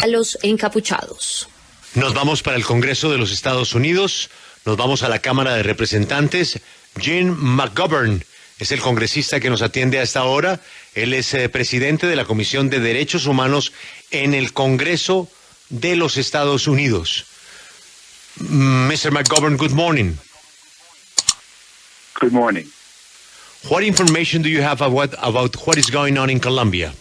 A los encapuchados. Nos vamos para el Congreso de los Estados Unidos, nos vamos a la Cámara de Representantes. Jim McGovern es el congresista que nos atiende a esta hora. Él es presidente de la Comisión de Derechos Humanos en el Congreso de los Estados Unidos. Mr. McGovern, good morning. Good morning. What information do you have about what is going on in Colombia?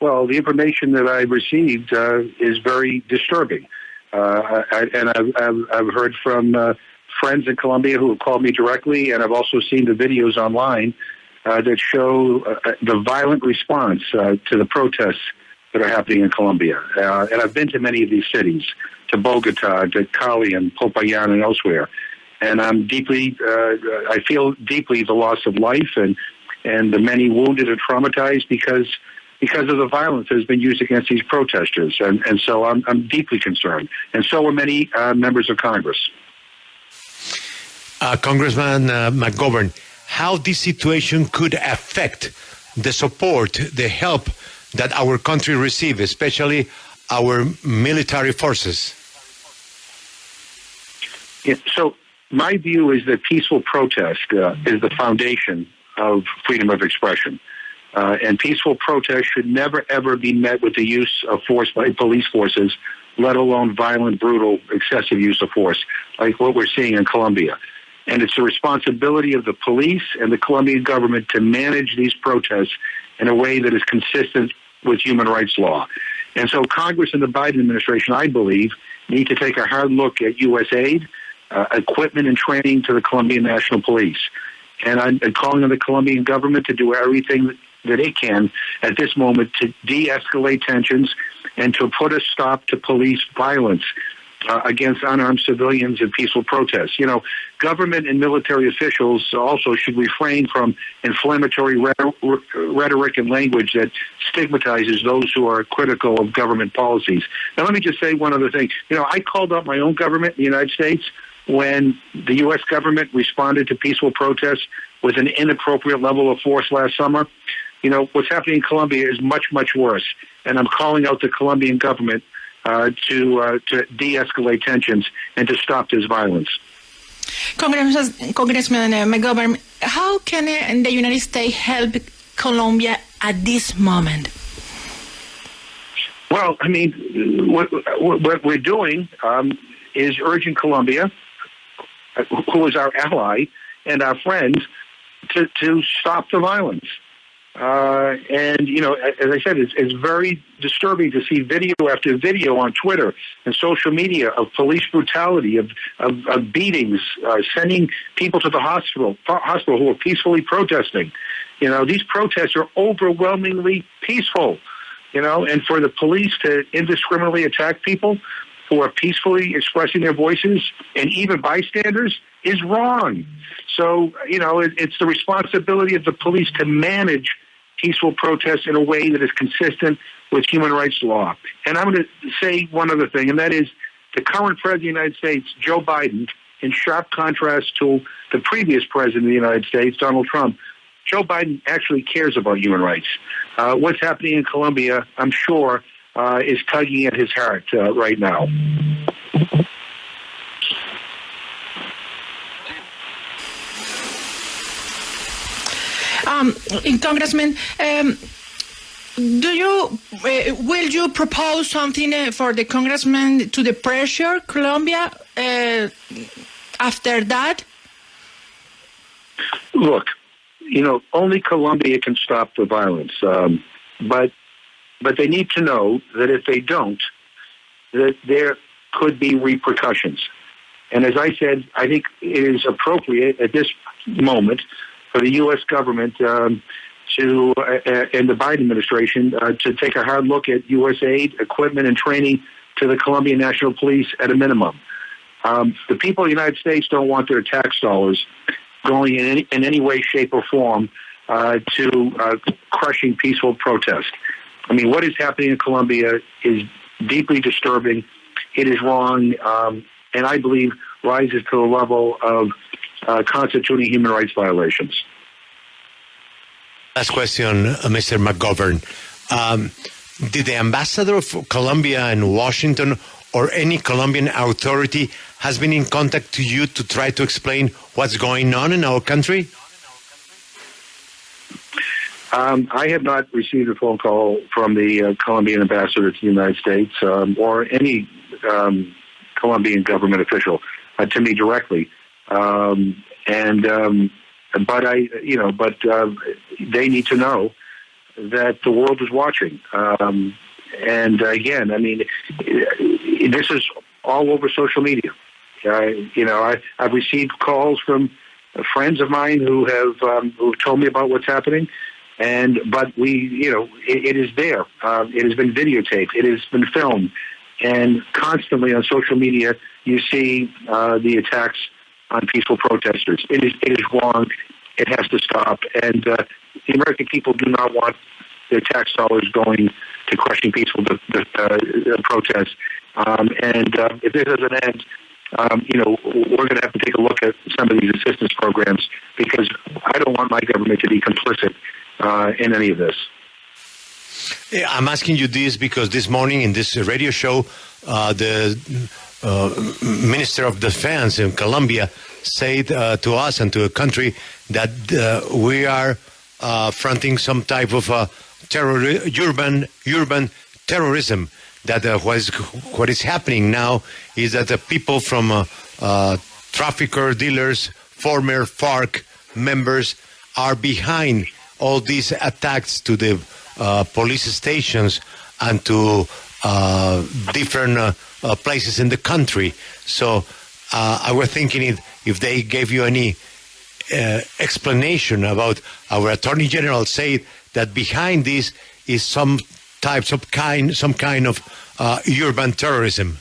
Well, the information that I've received is very disturbing. I've heard from friends in Colombia who have called me directly, and I've also seen the videos online that show the violent response to the protests that are happening in Colombia. And I've been to many of these cities, to Bogota, to Cali, and Popayán, and elsewhere. And I'm I feel deeply the loss of life and the many wounded and traumatized because of the violence that has been used against these protesters. And so I'm deeply concerned. And so are many members of Congress. Congressman McGovern, how this situation could affect the support, the help that our country receives, especially our military forces? Yeah, so my view is that peaceful protest is the foundation of freedom of expression. And peaceful protest should never, ever be met with the use of force by police forces, let alone violent, brutal, excessive use of force, like what we're seeing in Colombia. And it's the responsibility of the police and the Colombian government to manage these protests in a way that is consistent with human rights law. And so Congress and the Biden administration, I believe, need to take a hard look at U.S. aid, equipment and training to the Colombian National Police. And I'm calling on the Colombian government to do everything that it can at this moment to de-escalate tensions and to put a stop to police violence against unarmed civilians and peaceful protests. You know, government and military officials also should refrain from inflammatory rhetoric and language that stigmatizes those who are critical of government policies. Now, let me just say one other thing. You know, I called out my own government in the United States when the U.S. government responded to peaceful protests with an inappropriate level of force last summer. You know, what's happening in Colombia is much, much worse. And I'm calling out the Colombian government to de-escalate tensions and to stop this violence. Congressman McGovern, how can the United States help Colombia at this moment? Well, I mean, what we're doing is urging Colombia, who is our ally and our friend, to stop the violence. And, you know, as I said, it's very disturbing to see video after video on Twitter and social media of police brutality, of beatings, sending people to the hospital who are peacefully protesting. You know, these protests are overwhelmingly peaceful, you know, and for the police to indiscriminately attack people who are peacefully expressing their voices and even bystanders is wrong. So, you know, it's the responsibility of the police to manage peaceful protests in a way that is consistent with human rights law. And I'm going to say one other thing, and that is the current president of the United States, Joe Biden, in sharp contrast to the previous president of the United States, Donald Trump, Joe Biden actually cares about human rights. What's happening in Colombia, I'm sure, is tugging at his heart right now. Congressman, will you propose something for the congressman to the pressure Colombia after that? Look, you know, only Colombia can stop the violence, but they need to know that if they don't, that there could be repercussions. And as I said, I think it is appropriate at this moment for the U.S. government and the Biden administration to take a hard look at U.S. aid, equipment, and training to the Colombian National Police at a minimum. The people of the United States don't want their tax dollars going in any way, shape, or form to crushing peaceful protest. I mean, what is happening in Colombia is deeply disturbing. It is wrong, and I believe rises to the level of constituting human rights violations. Last question, Mr. McGovern. Did the ambassador of Colombia in Washington or any Colombian authority has been in contact to you to try to explain what's going on in our country? I have not received a phone call from the Colombian ambassador to the United States or any Colombian government official to me directly. But they need to know that the world is watching. And again, I mean, this is all over social media. I've received calls from friends of mine who have told me about what's happening. But it is there. It has been videotaped. It has been filmed. And constantly on social media, you see the attacks on peaceful protesters. It is wrong. It has to stop. And the American people do not want their tax dollars going to crushing peaceful protests. If this doesn't end, we're going to have to take a look at some of these assistance programs because I don't want my government to be complicit in any of this. I'm asking you this because this morning in this radio show, the Minister of Defense in Colombia said to us and to the country that we are fronting some type of urban terrorism. That what is happening now is that the people from trafficker dealers, former FARC members, are behind all these attacks to the police stations and to different places in the country. So I was thinking if they gave you any explanation about our Attorney General said that behind this is some kind of urban terrorism.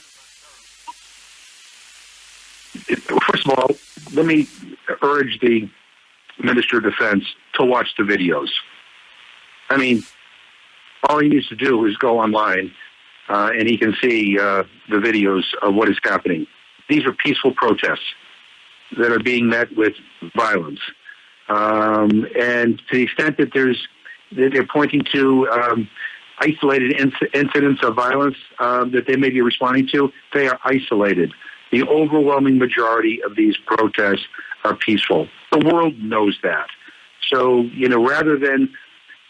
First of all, let me urge the Minister of Defense to watch the videos. I mean, all he needs to do is go online and he can see the videos of what is happening. These are peaceful protests that are being met with violence. And to the extent that they're pointing to isolated incidents of violence that they may be responding to, they are isolated. The overwhelming majority of these protests are peaceful. The world knows that. So, rather than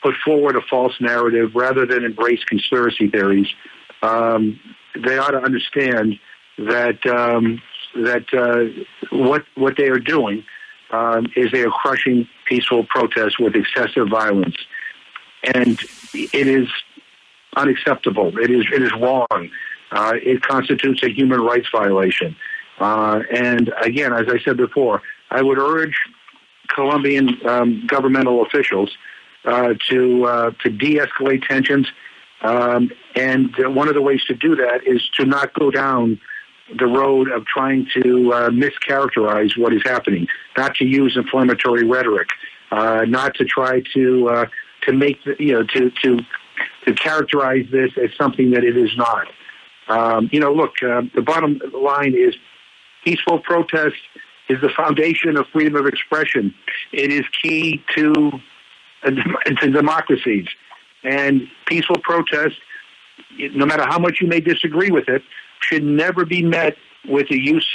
put forward a false narrative, rather than embrace conspiracy theories, they ought to understand that what they are doing is they are crushing peaceful protests with excessive violence, and it is unacceptable. It is wrong. It constitutes a human rights violation. And again, as I said before, I would urge Colombian governmental officials to de-escalate tensions. And one of the ways to do that is to not go down the road of trying to mischaracterize what is happening, not to use inflammatory rhetoric, not to try to make to characterize this as something that it is not. The bottom line is peaceful protest is the foundation of freedom of expression. It is key to democracies. And peaceful protest, no matter how much you may disagree with it, should never be met with the use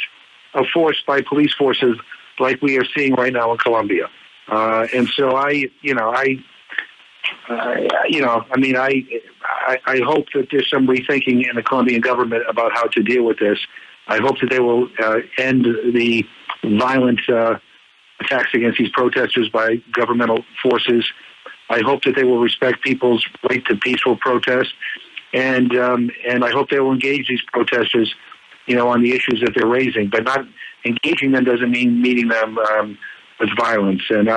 of force by police forces like we are seeing right now in Colombia. And so I hope that there's some rethinking in the Colombian government about how to deal with this. I hope that they will end the violent attacks against these protesters by governmental forces. I hope that they will respect people's right to peaceful protest, and I hope they will engage these protesters, on the issues that they're raising. But not engaging them doesn't mean meeting them with violence. And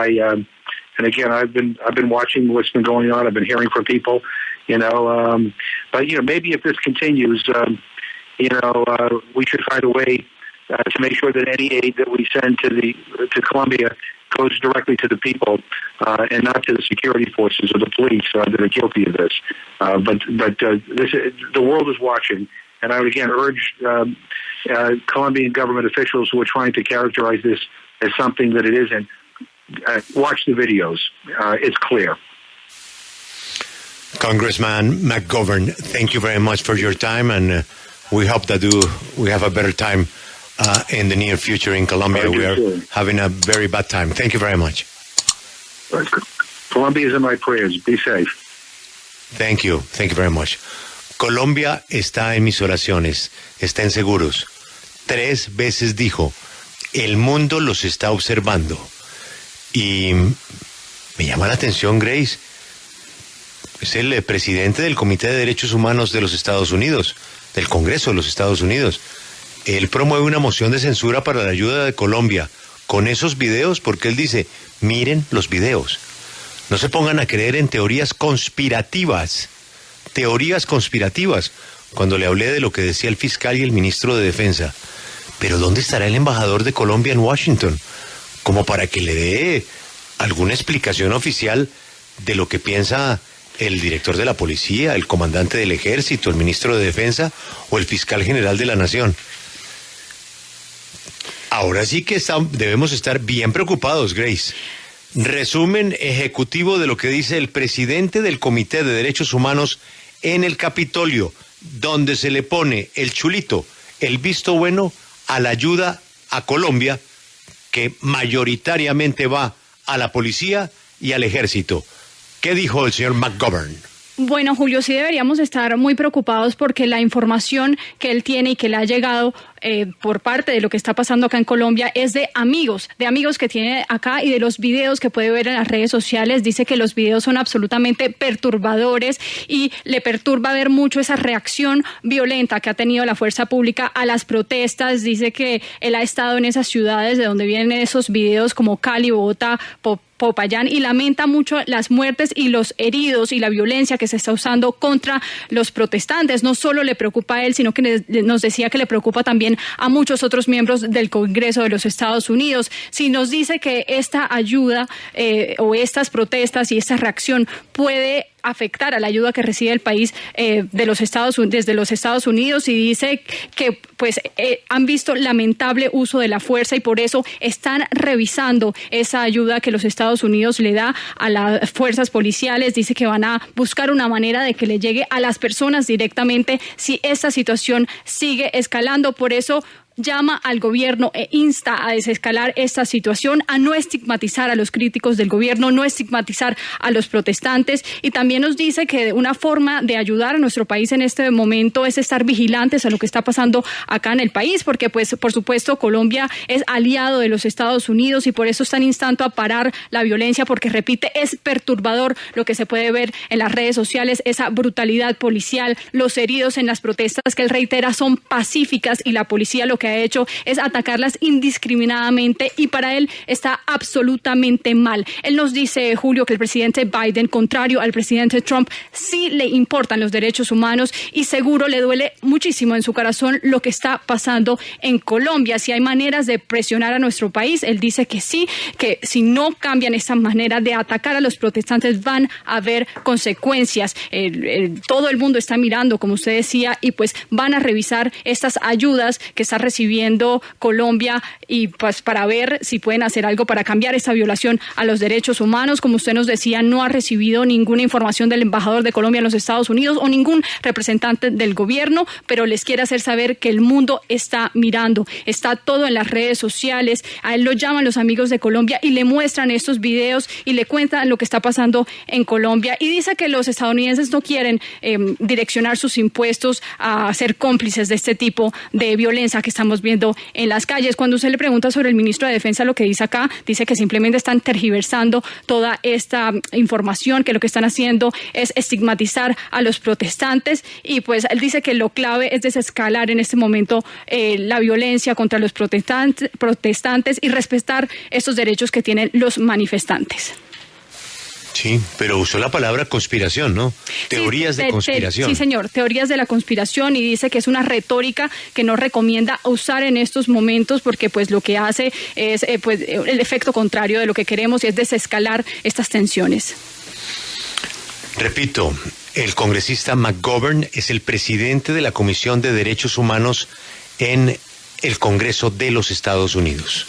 again, I've been watching what's been going on. I've been hearing from people, but maybe if this continues, we should find a way to make sure that any aid that we send to Colombia goes directly to the people and not to the security forces or the police that are guilty of this. But the world is watching, and I would again urge Colombian government officials who are trying to characterize this as something that it isn't. Watch the videos. It's clear. Congressman McGovern, thank you very much for your time, and we hope that we have a better time in the near future in Colombia. We are having a very bad time. Thank you very much. Colombia is in my prayers. Be safe. Thank you very much. Colombia está en mis oraciones, estén seguros. 3 veces dijo, el mundo los está observando. Y me llama la atención, Grace, es el presidente del Comité de Derechos Humanos de los Estados Unidos, del Congreso de los Estados Unidos. Él promueve una moción de censura para la ayuda de Colombia con esos videos, porque él dice, miren los videos. No se pongan a creer en teorías conspirativas. Cuando le hablé de lo que decía el fiscal y el ministro de Defensa. Pero ¿dónde estará el embajador de Colombia en Washington? Como para que le dé alguna explicación oficial de lo que piensa el director de la policía, el comandante del ejército, el ministro de Defensa o el fiscal general de la Nación. Ahora sí que debemos estar bien preocupados, Grace. Resumen ejecutivo de lo que dice el presidente del Comité de Derechos Humanos en el Capitolio, donde se le pone el chulito, el visto bueno a la ayuda a Colombia, que mayoritariamente va a la policía y al ejército. ¿Qué dijo el señor McGovern? Bueno, Julio, sí deberíamos estar muy preocupados porque la información que él tiene y que le ha llegado por parte de lo que está pasando acá en Colombia es de amigos que tiene acá y de los videos que puede ver en las redes sociales. Dice que los videos son absolutamente perturbadores y le perturba ver mucho esa reacción violenta que ha tenido la fuerza pública a las protestas. Dice que él ha estado en esas ciudades de donde vienen esos videos como Cali, Bogotá, Popayán, y lamenta mucho las muertes y los heridos y la violencia que se está usando contra los protestantes. No solo le preocupa a él, sino que nos decía que le preocupa también a muchos otros miembros del Congreso de los Estados Unidos. Si nos dice que esta ayuda o estas protestas y esta reacción puede afectar a la ayuda que recibe el país desde los Estados Unidos, y dice que han visto lamentable uso de la fuerza y por eso están revisando esa ayuda que los Estados Unidos le da a las fuerzas policiales. Dice que van a buscar una manera de que le llegue a las personas directamente si esta situación sigue escalando. Por eso llama al gobierno e insta a desescalar esta situación, a no estigmatizar a los críticos del gobierno, no estigmatizar a los protestantes, y también nos dice que una forma de ayudar a nuestro país en este momento es estar vigilantes a lo que está pasando acá en el país, porque por supuesto Colombia es aliado de los Estados Unidos y por eso están instando a parar la violencia, porque repite, es perturbador lo que se puede ver en las redes sociales, esa brutalidad policial, los heridos en las protestas que él reitera son pacíficas y la policía lo que ha hecho es atacarlas indiscriminadamente, y para él está absolutamente mal. Él nos dice, Julio, que el presidente Biden, contrario al presidente Trump, sí le importan los derechos humanos y seguro le duele muchísimo en su corazón lo que está pasando en Colombia. Si hay maneras de presionar a nuestro país, él dice que sí, que si no cambian esa manera de atacar a los protestantes van a haber consecuencias. Todo el mundo está mirando, como usted decía, y pues van a revisar estas ayudas que está recibiendo Colombia y pues para ver si pueden hacer algo para cambiar esta violación a los derechos humanos. Como usted nos decía, no ha recibido ninguna información del embajador de Colombia en los Estados Unidos o ningún representante del gobierno, pero les quiere hacer saber que el mundo está mirando, está todo en las redes sociales. A él lo llaman los amigos de Colombia y le muestran estos videos y le cuentan lo que está pasando en Colombia, y dice que los estadounidenses no quieren direccionar sus impuestos a ser cómplices de este tipo de violencia que estamos viendo en las calles. Cuando usted le pregunta sobre el ministro de Defensa, lo que dice acá, dice que simplemente están tergiversando toda esta información, que lo que están haciendo es estigmatizar a los protestantes, y pues él dice que lo clave es desescalar en este momento la violencia contra los protestantes y respetar estos derechos que tienen los manifestantes. Sí, pero usó la palabra conspiración, ¿no? Teorías de conspiración. Sí, señor, teorías de la conspiración, y dice que es una retórica que no recomienda usar en estos momentos porque pues lo que hace es el efecto contrario de lo que queremos, y es desescalar estas tensiones. Repito, el congresista McGovern es el presidente de la Comisión de Derechos Humanos en el Congreso de los Estados Unidos.